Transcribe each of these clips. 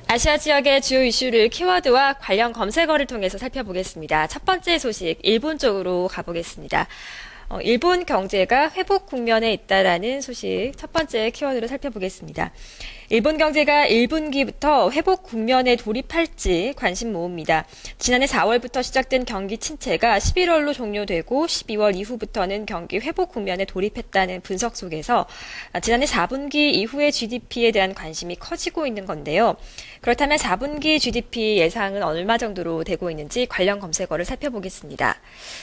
아시아 지역의 주요 이슈를 키워드와 관련 검색어를 통해서 살펴보겠습니다. 첫 번째 소식, 일본 쪽으로 가보겠습니다. 일본 경제가 회복 국면에 있다라는 소식 첫 번째 키워드로 살펴보겠습니다. 일본 경제가 1분기부터 회복 국면에 돌입할지 관심 모읍니다. 지난해 4월부터 시작된 경기 침체가 11월로 종료되고 12월 이후부터는 경기 회복 국면에 돌입했다는 분석 속에서 지난해 4분기 이후의 GDP에 대한 관심이 커지고 있는 건데요. 그렇다면 4분기 GDP 예상은 얼마 정도로 되고 있는지 관련 검색어를 살펴보겠습니다.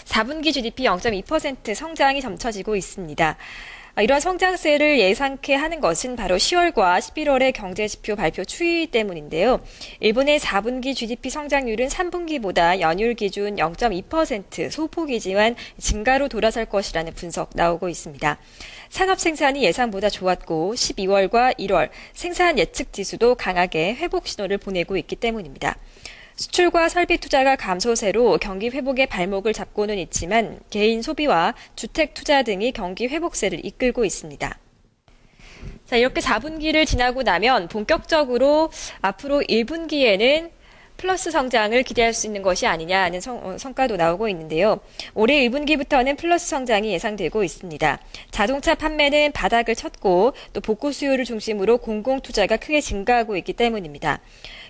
4분기 GDP 0.2% 성장이 점쳐지고 있습니다. 이런 성장세를 예상케 하는 것은 바로 10월과 11월의 경제지표 발표 추이 때문인데요. 일본의 4분기 GDP 성장률은 3분기보다 연율 기준 0.2% 소폭이지만 증가로 돌아설 것이라는 분석 나오고 있습니다. 산업 생산이 예상보다 좋았고 12월과 1월 생산 예측 지수도 강하게 회복 신호를 보내고 있기 때문입니다. 수출과 설비 투자가 감소세로 경기 회복의 발목을 잡고는 있지만 개인 소비와 주택 투자 등이 경기 회복세를 이끌고 있습니다. 자, 이렇게 4분기를 지나고 나면 본격적으로 앞으로 1분기에는 플러스 성장을 기대할 수 있는 것이 아니냐는 성과도 나오고 있는데요. 올해 1분기부터는 플러스 성장이 예상되고 있습니다. 자동차 판매는 바닥을 쳤고 또 복구 수요를 중심으로 공공투자가 크게 증가하고 있기 때문입니다.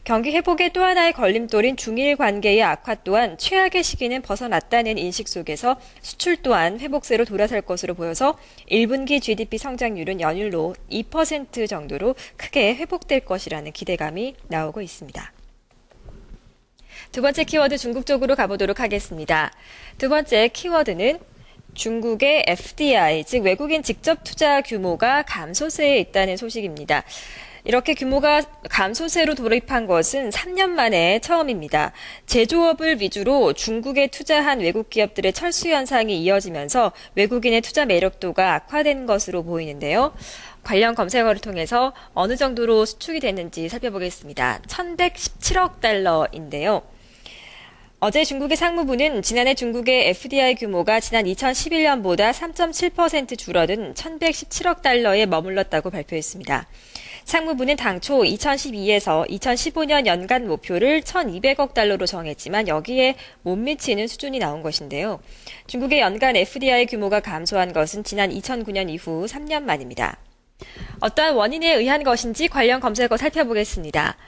경기 회복의 또 하나의 걸림돌인 중일 관계의 악화 또한 최악의 시기는 벗어났다는 인식 속에서 수출 또한 회복세로 돌아설 것으로 보여서 1분기 GDP 성장률은 연율로 2% 정도로 크게 회복될 것이라는 기대감이 나오고 있습니다. 두 번째 키워드 중국 쪽으로 가보도록 하겠습니다. 두 번째 키워드는 중국의 FDI, 즉 외국인 직접 투자 규모가 감소세에 있다는 소식입니다. 이렇게 규모가 감소세로 돌입한 것은 3년 만에 처음입니다. 제조업을 위주로 중국에 투자한 외국 기업들의 철수 현상이 이어지면서 외국인의 투자 매력도가 악화된 것으로 보이는데요. 관련 검색어를 통해서 어느 정도로 수축이 됐는지 살펴보겠습니다. 1,117억 달러인데요. 어제 중국의 상무부는 지난해 중국의 FDI 규모가 지난 2011년보다 3.7% 줄어든 1,117억 달러에 머물렀다고 발표했습니다. 상무부는 당초 2012에서 2015년 연간 목표를 1,200억 달러로 정했지만 여기에 못 미치는 수준이 나온 것인데요. 중국의 연간 FDI 규모가 감소한 것은 지난 2009년 이후 3년 만입니다. 어떠한 원인에 의한 것인지 관련 검색어 살펴보겠습니다.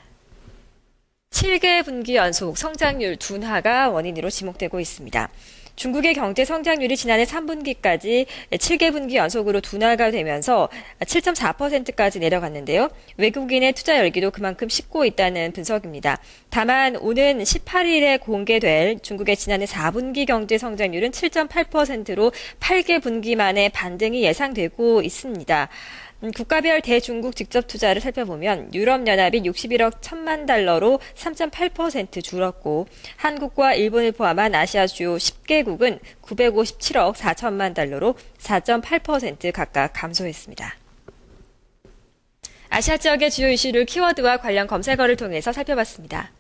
7개 분기 연속 성장률 둔화가 원인으로 지목되고 있습니다. 중국의 경제 성장률이 지난해 3분기까지 7개 분기 연속으로 둔화가 되면서 7.4%까지 내려갔는데요. 외국인의 투자 열기도 그만큼 식고 있다는 분석입니다. 다만 오는 18일에 공개될 중국의 지난해 4분기 경제 성장률은 7.8%로 8개 분기 만에 반등이 예상되고 있습니다. 국가별 대중국 직접 투자를 살펴보면 유럽연합이 61억 1천만 달러로 3.8% 줄었고 한국과 일본을 포함한 아시아 주요 10개국은 957억 4천만 달러로 4.8% 각각 감소했습니다. 아시아 지역의 주요 이슈를 키워드와 관련 검색어를 통해서 살펴봤습니다.